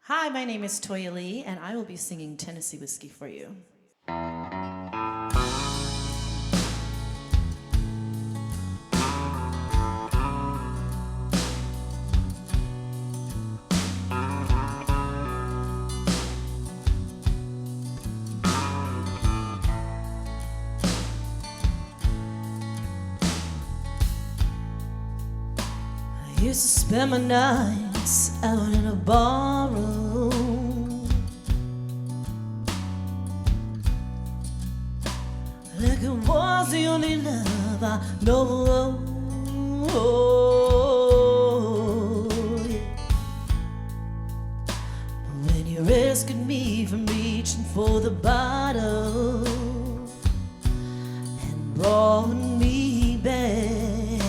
Hi, my name is Toyia Lee, and I will be singing Tennessee Whiskey for you. I used to spend my nights out in a barroom. Like it was the only love I know. But when you rescued me from reaching for the bottle and brought me back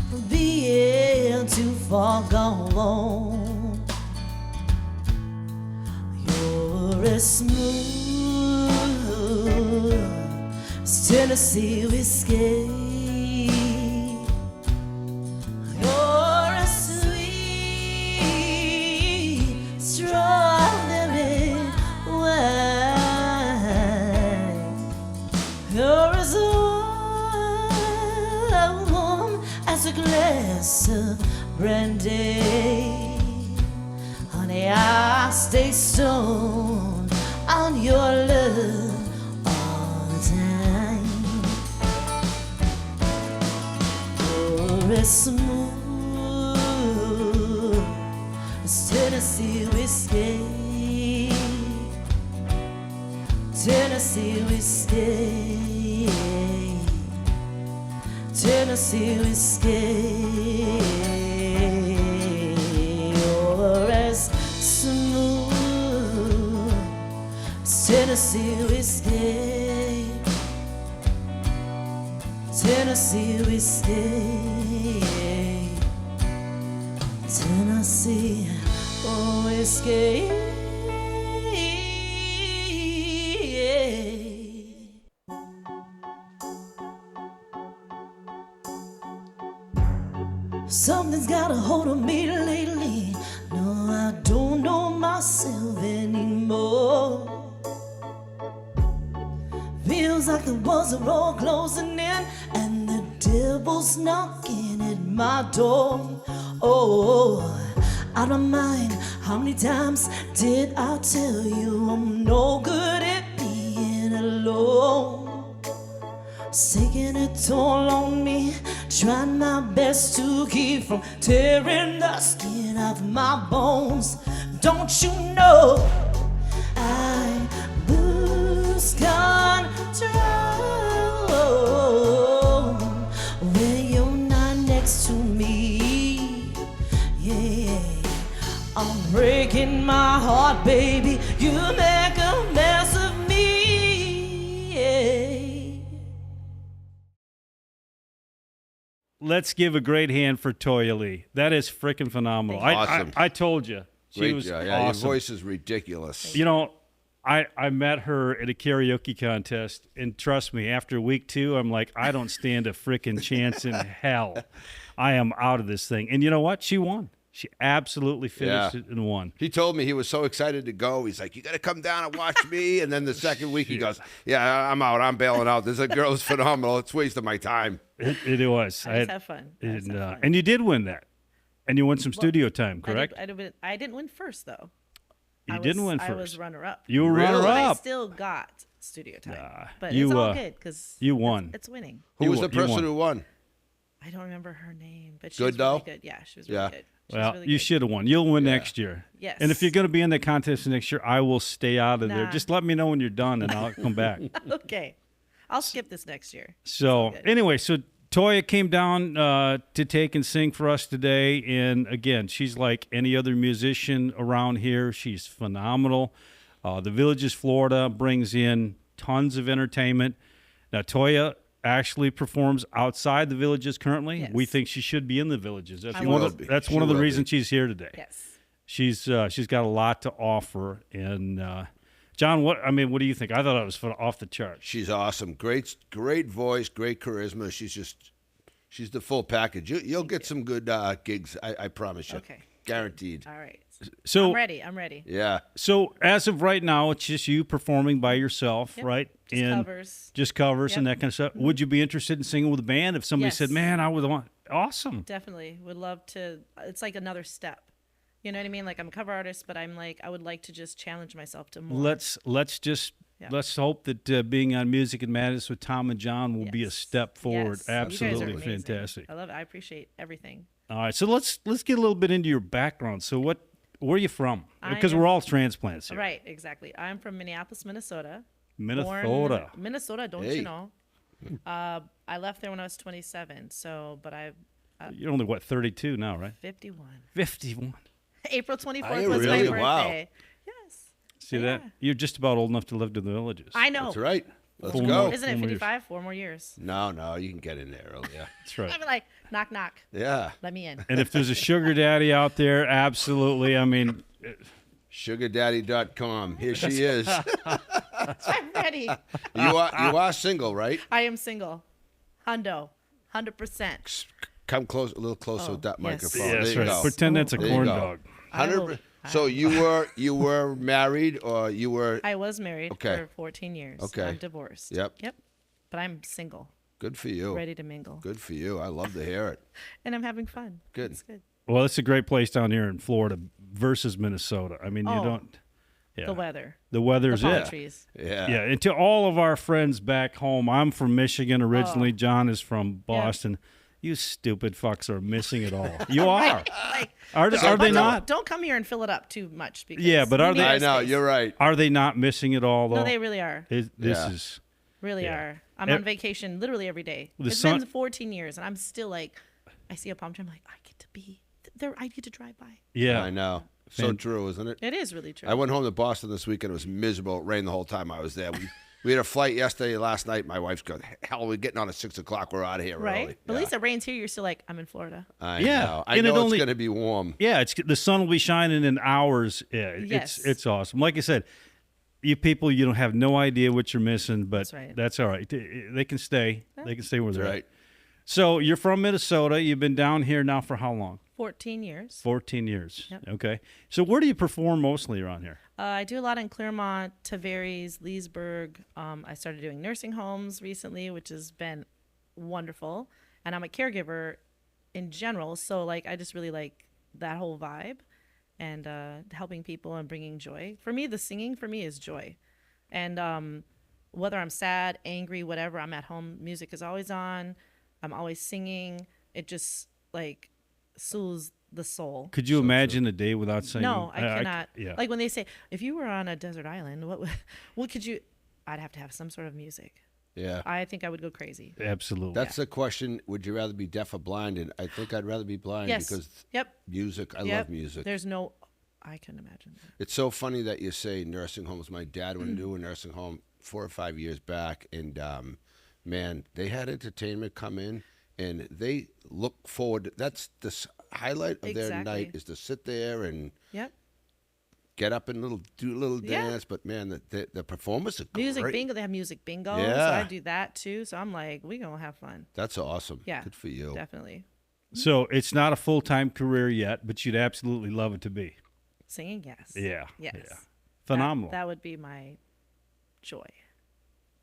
from being too far gone, you're as smooth as Tennessee whiskey. You're as sweet strawberry wine. You're as warm as a glass of brandy. Honey, I stay stoned on your love all the time. You're as smooth as Tennessee whiskey. Tennessee whiskey. Tennessee whiskey. You're as smooth as Tennessee whiskey. Tennessee whiskey. Tennessee whiskey. Something's got a hold of me lately. No, I don't know myself anymore. Feels like the walls are all closing in and the devil's knocking at my door. Oh, out of mind. How many times did I tell you I'm no good at being alone? It's taking a toll on me, trying my best to keep from tearing the skin off my bones. Don't you know I lose control when you're not next to me? Yeah, I'm breaking my heart, baby. You make a mess of me. Yeah. Let's give a great hand for Toyia Lee. That is freaking phenomenal. Awesome. I told you. She Great was job. awesome. Yeah, your voice is ridiculous. You know, I met her at a karaoke contest, and trust me, after week 2, I'm like, I don't stand a freaking chance in hell. I am out of this thing. And you know what? She won. She absolutely finished it and won. He told me he was so excited to go. He's like, you got to come down and watch me. And then the second week he goes, yeah, I'm out. I'm bailing out. This girl is phenomenal. It's wasting my time. It was. I just have fun. And you did win that. And you won some studio time, correct? I didn't win first, though. You didn't win first. I was runner-up. You were Really? But I runner-up. still got studio time. But you, it's all good because you won. It's winning. Who was You the person won. who won? I don't remember her name, but she Good, was really though? good. Yeah, she was really Yeah. good. She was Well, really you good. should have won. You'll win next year. Yes. And if you're going to be in the contest next year, I will stay out of there. Nah. Just let me know when you're done, and I'll come back. Okay. I'll skip this next year. So good. anyway, so Toyia came down to take and sing for us today. And again, she's like any other musician around here. She's phenomenal. The Villages, Florida brings in tons of entertainment. Now, Toyia actually performs outside the Villages currently. Yes. We think she should be in the Villages. That's I one will of be. that's She one of the will be. reasons she's here today. Yes. She's got a lot to offer. And John, what do you think? I thought it was off the charts. She's awesome. Great voice, great charisma. She's the full package. You'll get some good gigs. I promise you. Okay. guaranteed. All right. So I'm ready. Yeah. So as of right now, it's just you performing by yourself, Yep. right? Just and covers. just covers and Yep. that kind of stuff. Would you be interested in singing with a band if somebody said, Yes. "Man, I would want"? Awesome. Definitely would love to. It's like another step. You know what I mean? Like I'm a cover artist, but I'm like I would like to just challenge myself to more. Let's Yeah. hope that being on Music and Madness with Tom and John will be a Yes. step forward. Yes. You guys are Absolutely amazing. fantastic. I love it. I appreciate everything. All right, so let's get a little bit into your background. So where are you from? I Because am- we're all transplants here. Right, exactly. I'm from Minneapolis, Minnesota. Minnesota. Born Minnesota, don't Hey. you know? I left there when I was 27. So, but I You're only 32 now, right? 51. 51. April 24th Are you was really? my Wow. birthday. Yes. See that? You're just about old enough to live to the villages. I know. That's right. Let's Full go. moon. Isn't it 4 more years. 55? 4 more years. No, you can get in there earlier. That's right. I'd be like, knock, knock. Yeah. Let me in. And if there's a sugar daddy out there, absolutely. I mean, SugarDaddy.com. Here she is. I'm ready. You are single, right? I am single. Hundo. 100%. Come close, a little closer with that yes. microphone. yeah, there that's you right. go. Pretend that's a There you corn go. dog. 100. So you were married, or you were? I was married Okay. for 14 years. Okay. I'm divorced. Yep. Yep. But I'm single, Good for you. ready to mingle. Good for you. I love to hear it. And I'm having fun. Good. It's good. Well, it's a great place down here in Florida versus Minnesota. I mean, you Oh. don't. Yeah. The weather. The weather's The palm it. trees. Yeah. Yeah, and to all of our friends back home, I'm from Michigan originally. Oh. John is from Boston. You stupid fucks are missing it all. You are. Like, Are but they don't- not? Don't come here and fill it up too much. Because Yeah, but we are need they- our I know. space. You're right. Are they not missing it all though? No, they really are. This Yeah. is Really Yeah. are. I'm Ev- on vacation literally every day. The It's sun- been 14 years, and I'm still like, I see a palm tree. I'm like, I get to be there. I get to drive by. yeah. I know. So true, isn't it? It is really true. I went home to Boston this weekend. It was miserable. It rained the whole time I was there. We had a flight yesterday, last night. My wife's going, hell, we're getting on at 6 o'clock. We're out of here right? early. But at Yeah. least it rains here. You're still like, I'm in Florida. I Yeah, know. I and it know only- it's going to be warm. Yeah, it's the sun will be shining in hours. Yeah, Yes. it's awesome. Like I said, you people, you don't have no idea what you're missing, but That's right. that's all right. They can stay. They can stay where they're Right. at. So you're from Minnesota. You've been down here now for how long? 14 years. 14 years. Yep. Okay. So where do you perform mostly around here? I do a lot in Claremont, Tavares, Leesburg. I started doing nursing homes recently, which has been wonderful. And I'm a caregiver in general. So, like, I just really like that whole vibe and helping people and bringing joy. For me, the singing for me is joy. And whether I'm sad, angry, whatever, I'm at home, music is always on. I'm always singing. It just, like, soothes the soul. Could you imagine a day without singing? No, I cannot. yeah. Like when they say, if you were on a desert island, what could you? I'd have to have some sort of music. Yeah. I think I would go crazy. Absolutely. That's the question. Would you rather be deaf or blind? And I think I'd rather be blind Yes. because Yep. music, I Yep. love music. There's no. I couldn't imagine that. It's so funny that you say nursing homes. My dad went to a nursing home 4 or 5 years back, and man, they had entertainment come in, and they look forward. That's the highlight of their Exactly. night is to sit there and Yep. get up and do a little Yeah. dance. But man, the performance is Music great. bingo. They have music bingo. So Yeah. I do that too. So I'm like, we gonna have fun. That's awesome. Yeah. Good for you. Definitely. So it's not a full-time career yet, but you'd absolutely love it to be. Singing, yes. Yeah. Yes. Yeah. That- Phenomenal. That would be my joy.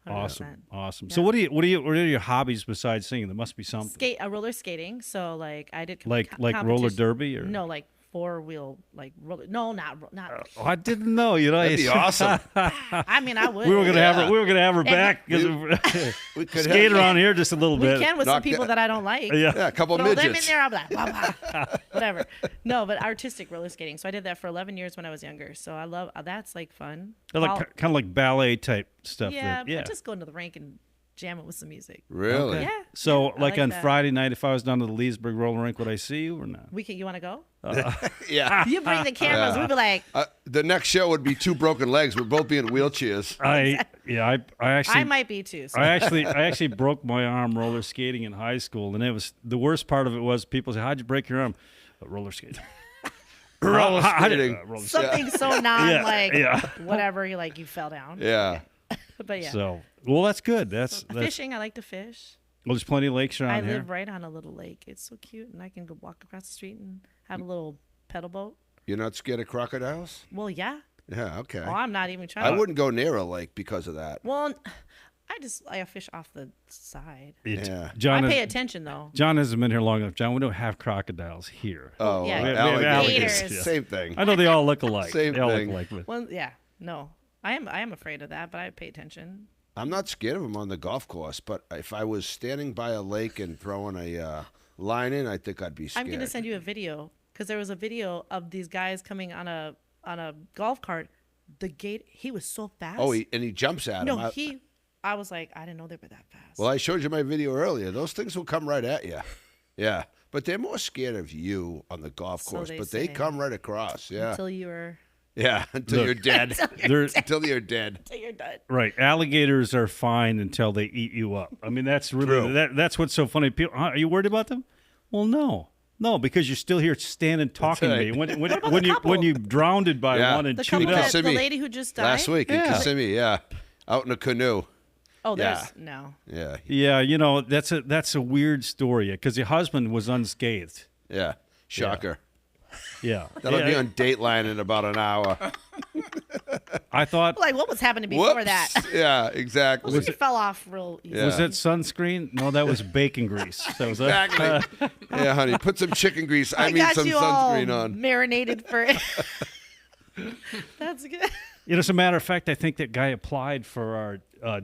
100%. Awesome. Awesome. Yeah. So what are your hobbies besides singing? There must be something. Roller skating. So like I did Like roller competition- derby or no, like 4-wheel like roller. No, not. Oh, I didn't know. You know, That'd be awesome. I mean, I would. we were gonna have her. We were gonna have her And- back. We could Skate have around here just a little We bit. can with some Knock people that- that I don't like. Yeah. yeah, a couple Throw them in midgets. there. I'm like, blah, blah, whatever. No, but artistic roller skating. So I did that for 11 years when I was younger. So I love that's like fun. They're like Well, kind of like ballet type stuff. yeah, that- yeah. but just go into the rink and jam it with some music. Really? Yeah. So, yeah, I like on that. Friday night, if I was down to the Leesburg roller rink, would I see you or not? You want to go? Yeah. You bring the cameras. Yeah. We'd be like, The next show would be 2 broken legs. We'd both be in wheelchairs. I actually I might be too. So. I actually broke my arm roller skating in high school, and it was the worst part of it was people say, "How'd you break your arm?" Roller skating. Roller skating. Roller skating. Something so non Yeah, like yeah. whatever. You like you fell down. Yeah. But yeah. So, well, that's good. That's Fishing. I like to fish. well, there's plenty of lakes around I here. live right on a little lake. It's so cute, and I can go walk across the street and have a little pedal boat. You're not scared of crocodiles? Well, yeah. Yeah, okay. Oh, I'm not even trying. I wouldn't go near a lake because of that. Well, I fish off the side. Yeah. John I pay has- attention though. John hasn't been here long enough. John, we don't have crocodiles here. Oh, yeah. We have alligators. Gators. Same thing. I know they all look alike. Same they all thing. look alike. But Well, yeah. No, I am afraid of that, but I pay attention. I'm not scared of them on the golf course, but if I was standing by a lake and throwing a line in, I think I'd be scared. I'm gonna send you a video because there was a video of these guys coming on a golf cart. The gate, he was so fast. Oh, he jumps at no, him. I was like, I didn't know they were that fast. Well, I showed you my video earlier. Those things will come right at you. Yeah, but they're more scared of you on the golf So course, they but they say. come right across. Yeah, Until you were, yeah, until Look. you're dead. they're Until you're dead. until you're done. right. Alligators are fine until they eat you up. I mean, that's really True. that's what's so funny. People, are you worried about them? Well, no, because you're still here standing talking to me. right. When you drowned by Yeah. one and The chewed couple up. that, the Kissimmee. lady who just died. Last week in Yeah. Kissimmee, yeah, out in a canoe. Oh, there's Yeah. no. Yeah, Yeah, you know that's a weird story because the husband was unscathed. yeah, shocker. Yeah, That'll yeah, be on Dateline in about an hour. I thought Like what was happening before Whoops. that? Yeah, exactly. He fell off real easy. Yeah. was that sunscreen? No, that was bacon grease. That was Exactly. Yeah, honey, put some chicken grease. I mean, got some you all sunscreen on. marinated for it. That's good. You know, as a matter of fact, I think that guy applied for our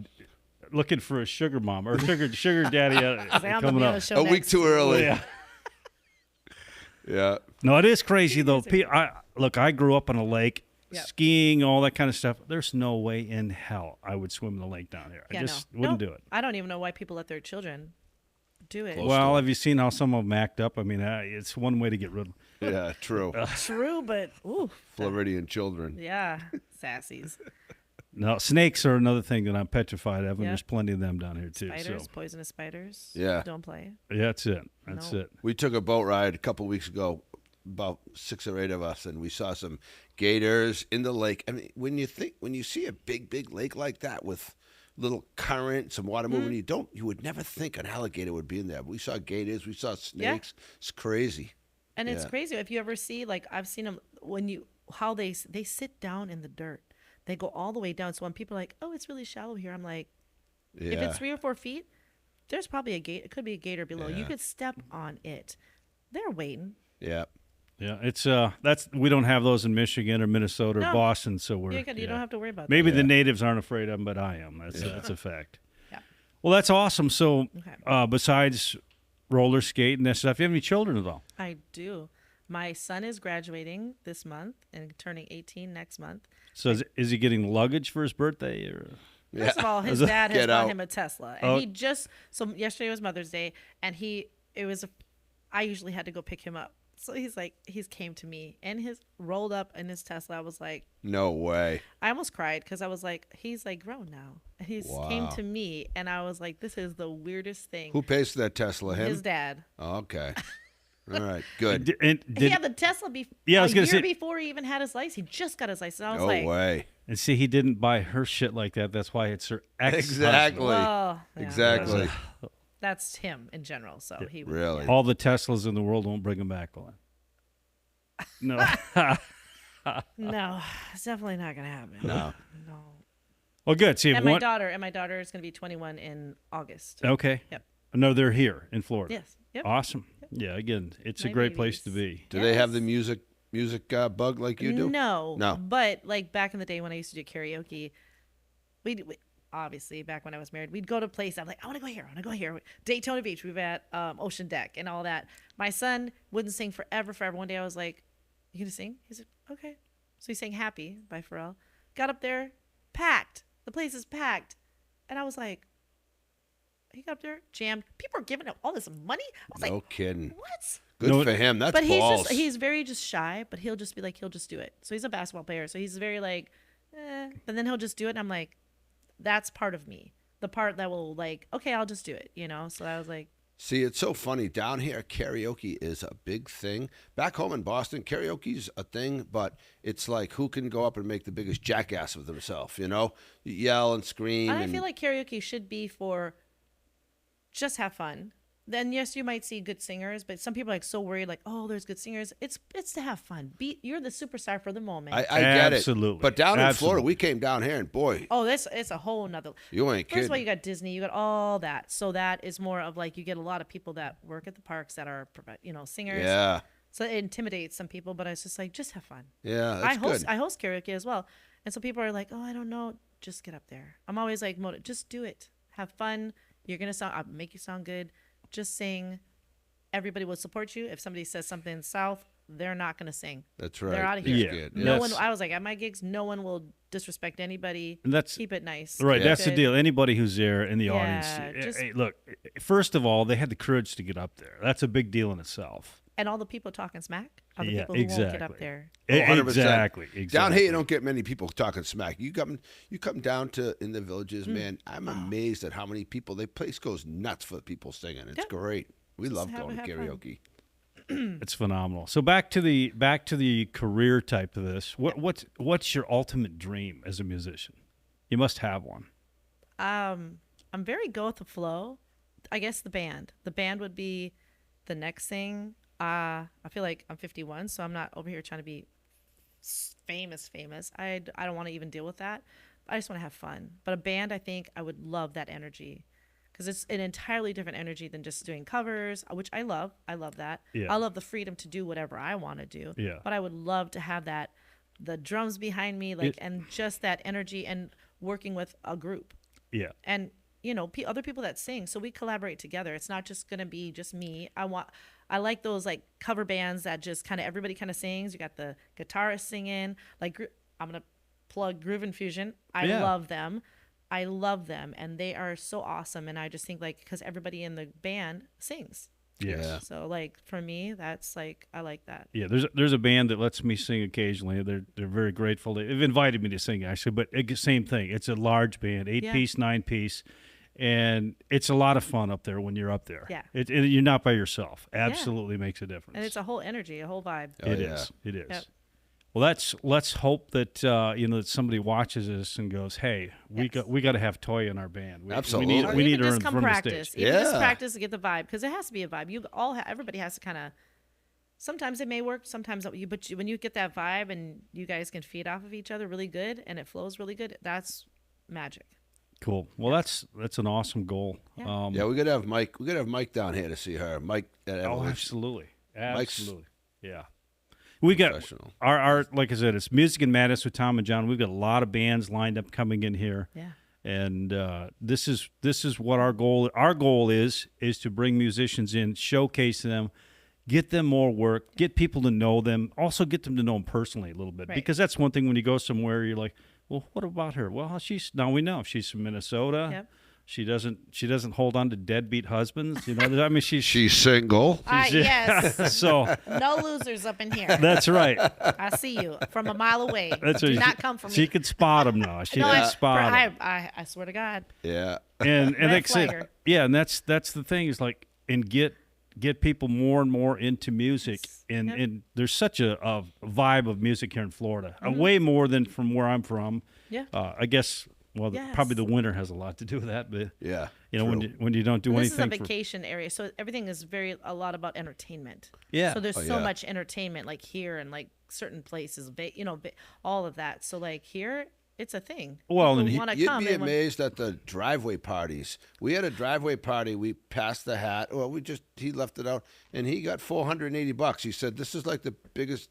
looking for a sugar mom or sugar daddy I'm gonna coming be on the up. show A week next too early. Yeah. Yeah. No, it is crazy though. Look, I grew up on a lake, Yep. skiing, all that kind of stuff. There's no way in hell I would swim in the lake down here. I Yeah, just no. wouldn't No, do it. I don't even know why people let their children do it. Close. Well, to have you seen how some of them act up? I mean, it's one way to get rid of them. Yeah, true. True, but ooh, Floridian children. yeah, sassies, No, snakes are another thing that I'm petrified of, and Yeah. there's plenty of them down here too. spiders, So poisonous spiders. Yeah. don't play. yeah, that's it. That's No. it. We took a boat ride a couple weeks ago, about 6 or 8 of us, and we saw some gators in the lake. I mean, when you see a big lake like that with little current, some water moving, you would never think an alligator would be in there. We saw gators, we saw snakes. It's crazy. And it's Yeah. crazy if you ever see, like I've seen them how they sit down in the dirt. They go all the way down. So when people are like, "Oh, it's really shallow here," I'm like, Yeah. if it's 3 or 4 feet, there's probably a gate. It could be a gator below. You Yeah. could step on it. They're waiting. Yeah. Yeah, it's we don't have those in Michigan or Minnesota or No. Boston, so You we're don't have to worry about maybe Yeah. the natives aren't afraid of them, but I am. That's a fact. Yeah. Well, that's awesome. So, Okay. besides roller skate and that stuff, you have any children at all? that. I do. My son is graduating this month and turning 18 next month. So is he getting luggage for his birthday or? First of all, his Is it- dad has Get bought out. him a Tesla, and Oh. yesterday was Mother's Day, and I usually had to go pick him up. So he's came to me and his rolled up in his Tesla. I was like, No way. I almost cried because I was like, he's like grown now. And he's came Wow. to me, and I was like, this is the weirdest thing. Who pays for that Tesla? Him? His dad. Oh, okay. All right. Good. He had the Tesla Yeah, I was a gonna year say- before he even had his license. He just got his license. I was No like, way. And see, he didn't buy her shit like that. That's why it's her ex. Exactly. well, yeah, Exactly. that's him in general. So he Really. All the Teslas in the world won't bring him back on. No. No, it's definitely not gonna happen. No. No. Well, good. See, And my daughter is gonna be 21 in August. Okay. Yep. No, they're here in Florida. Yes. Yep. Awesome. Yeah. Again, it's a My great place to babies. be. Do they have the Yes. music bug like you do? No. No. But like back in the day when I used to do karaoke, we obviously back when I was married, we'd go to a place. I'm like, I want to go here. I want to go here. Daytona Beach. We were at Ocean Deck and all that. My son wouldn't sing forever. One day I was like, "You gonna sing?" He said, "Okay." So he sang "Happy" by Pharrell. Got up there, packed. The place is packed, and I was like, he got up there, jammed. People are giving him all this money. I was No like, kidding. what? Good No, for him. That's But balls. he's very just shy, but he'll just be like, he'll just do it. So he's a basketball player. So he's very like, but then he'll just do it. And I'm like, that's part of me. The part that will like, okay, I'll just do it, you know? So I was like, See, it's so funny. Down here, karaoke is a big thing. Back home in Boston, karaoke's a thing, but it's like who can go up and make the biggest jackass of themselves, you know? You yell and scream. I and feel like karaoke should be for just have fun. then yes, you might see good singers, but some people are like so worried, like, oh, there's good singers. It's to have fun. You're the superstar for the moment. I get it. Absolutely. But down in Florida, Absolutely. we came down here, and boy, oh, it's a whole nother. you ain't First of all, kidding. you got Disney, you got all that. So that is more of like you get a lot of people that work at the parks that are, singers. Yeah, So it intimidates some people, but it's just like, just have fun. yeah, that's good. I host karaoke as well. And so people are like, oh, I don't know. Just get up there. I'm always like, just do it. Have fun. You're going to sound, I'll make you sound good. Just sing. Everybody will support you. If somebody says something south, they're not going to sing. That's right. They're out of here. Yeah. Good. No Yes. one, I was like, at my gigs, no one will disrespect anybody. And that's Keep it nice. right. Keep That's it the good. deal. Anybody who's there in the Yeah, audience, just- hey, look. First of all, they had the courage to get up there. That's a big deal in itself. And all the people talking smack are the Yeah, people who won't get up exactly. there. Oh, 100%. Exactly. Down here, you don't get many people talking smack. You come down to in the villages, man. I'm amazed at how many people. The place goes nuts for the people singing. It's Yeah. great. We love have going to fun. karaoke. It's phenomenal. So back to the career type of this. What's your ultimate dream as a musician? You must have one. I'm very go with the flow. I guess the band. The band would be the next thing. I feel like I'm 51, so I'm not over here trying to be famous. I don't want to even deal with that. I just want to have fun. But a band, I think I would love that energy because it's an entirely different energy than just doing covers, which I love. I love that. Yeah. I love the freedom to do whatever I want to do. Yeah. But I would love to have that, the drums behind me, and just that energy and working with a group. Yeah. And other people that sing, so we collaborate together. It's not just gonna be just me. I like those like cover bands that just kind of everybody kind of sings. You got the guitarist singing, like I'm gonna plug Groove Infusion. I Yeah. love them, and they are so awesome. And I just think like because everybody in the band sings, Yes. Yeah. so like for me that's like I like that. Yeah, there's a band that lets me sing occasionally. They're very grateful. They've invited me to sing actually, but same thing. It's a large band, 8-piece, 9-piece, and it's a lot of fun up there when you're up there. Yeah. You're not by yourself. Absolutely makes a difference. And it's a whole energy, a whole vibe. Oh, It yeah. is. It is. Yep. Well, let's hope that that somebody watches this and goes, "Hey, we Yes. got to have Toyia in our band. Absolutely. Or we need even her just in come front practice. of the stage." Even just Yeah. practice to get the vibe because it has to be a vibe. Everybody has to kind of. Sometimes it may work. Sometimes when you get that vibe and you guys can feed off of each other really good and it flows really good, that's magic. Cool. Well, that's an awesome goal. Yeah. Yeah, we gotta have Mike. We gotta have Mike down here to see her. Mike at Oh, Evolution. absolutely. Mike's Absolutely. Yeah. We got professional. our like I said, it's Music and Madness with Tom and John. We've got a lot of bands lined up coming in here. Yeah. And this is what our goal is to bring musicians in, showcase them, get them more work, get people to know them, also get them to know them personally a little bit. Right. Because that's one thing when you go somewhere, you're like, well, what about her? Well, now we know she's from Minnesota. Yep. She doesn't hold on to deadbeat husbands. I mean, She's single. Yes. so No losers up in here. that's right. I see you from a mile away. That's Do right. not come for me. She can spot them now. She No, can I, spot them. I swear to God. Yeah. And Red like I said, flagger. yeah, and that's the thing is like, and get people more and more into music, and Yep. and there's such a vibe of music here in Florida, way more than from where I'm from. Yeah. I guess. Well, Yes. probably the winter has a lot to do with that, but Yeah. when you don't do And this is a anything. vacation area, so everything is a lot about entertainment. Yeah. So there's Oh, so yeah. much entertainment, like here and like certain places, all of that. So like here, it's a thing. Well, People and wanna You'd come be and when- amazed at the driveway parties. We had a driveway party. We passed the hat. Well, he left it out, and he got $480. He said, "This is like the biggest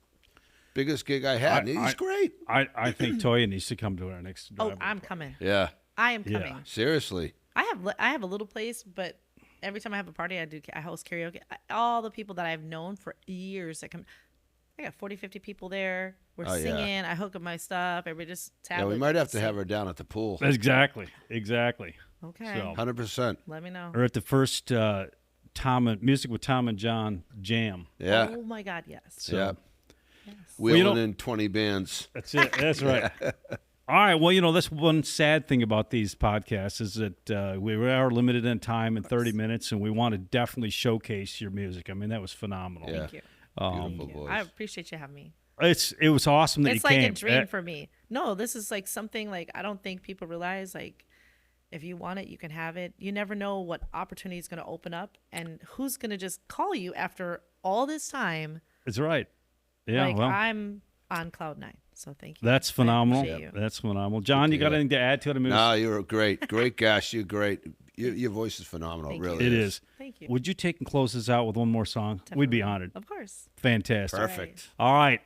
gig I had." And he's great. I think Toyia needs to come to our next. Oh, driveway I'm party. coming. Yeah. I am Yeah. coming. Seriously. I have a little place, but every time I have a party, I host karaoke. All the people that I've known for years that come, I got 40, 50 people there. We're Oh, yeah. singing. I hook up my stuff. Everybody just Yeah, we tablet, might have to sing. have her down at the pool. Exactly. Okay. So- 100%. Let me know. Or at the first Music with Tom and John jam. Yeah. Oh my God, yes. So- Yeah. Yes. Wheeling don't- in 20 bands. That's it. That's right. All right. Well, that's one sad thing about these podcasts is that we are limited in time in 30 minutes, and we want to definitely showcase your music. I mean, that was phenomenal. Yeah. Thank you. Beautiful Thank you. voice. I appreciate you having me. It was awesome that It's you like came. a dream for me. No, this is like something like I don't think people realize. Like If you want it, you can have it. You never know what opportunity is going to open up and who's going to just call you after all this time. That's right. Yeah, like, well, I'm on cloud 9. So thank you. that's I phenomenal. appreciate you. That's phenomenal. John, you got anything to add to it? I mean, No, you were great. Great guest. You're great. Your voice is phenomenal. Thank It you. really it is. is. Thank you. Would you take and close this out with one more song? We'd be Definitely. honored. Of course. Fantastic. Perfect. All right.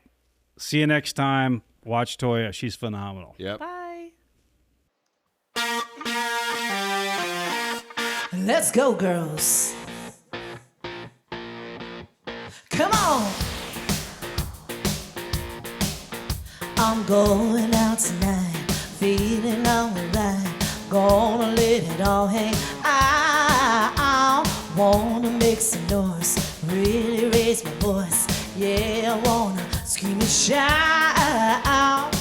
See you next time. Watch Toyia. She's phenomenal. Yep. Bye. Let's go, girls. Come on. I'm going out tonight, feeling alright. Gonna let it all hang out. Wanna make some noise, really raise my voice. Yeah, I wanna scream and shout.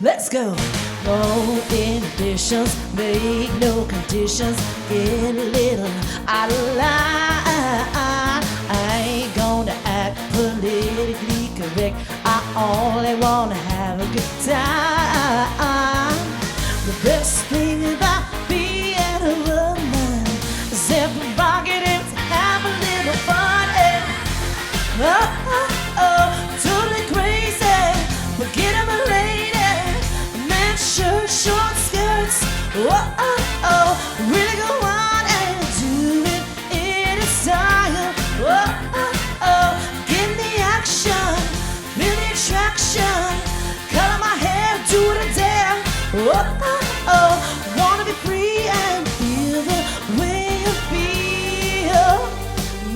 Let's go. No inhibitions, make no conditions. Get a little out of line. I ain't gonna act politically correct. I only wanna have a good time. The best thing about being a woman is their prerogative to have a little fun. And totally crazy. Forget I'm a lady. Shirt, short skirts, really go on and do it in a style. Give me action, feel the attraction, color my hair, do it a dare. Wanna be free and feel the way you feel.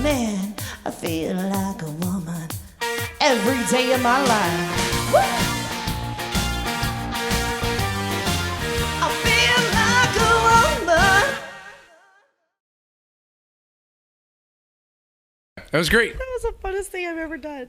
Man, I feel like a woman every day of my life. Woo! That was great. That was the funnest thing I've ever done.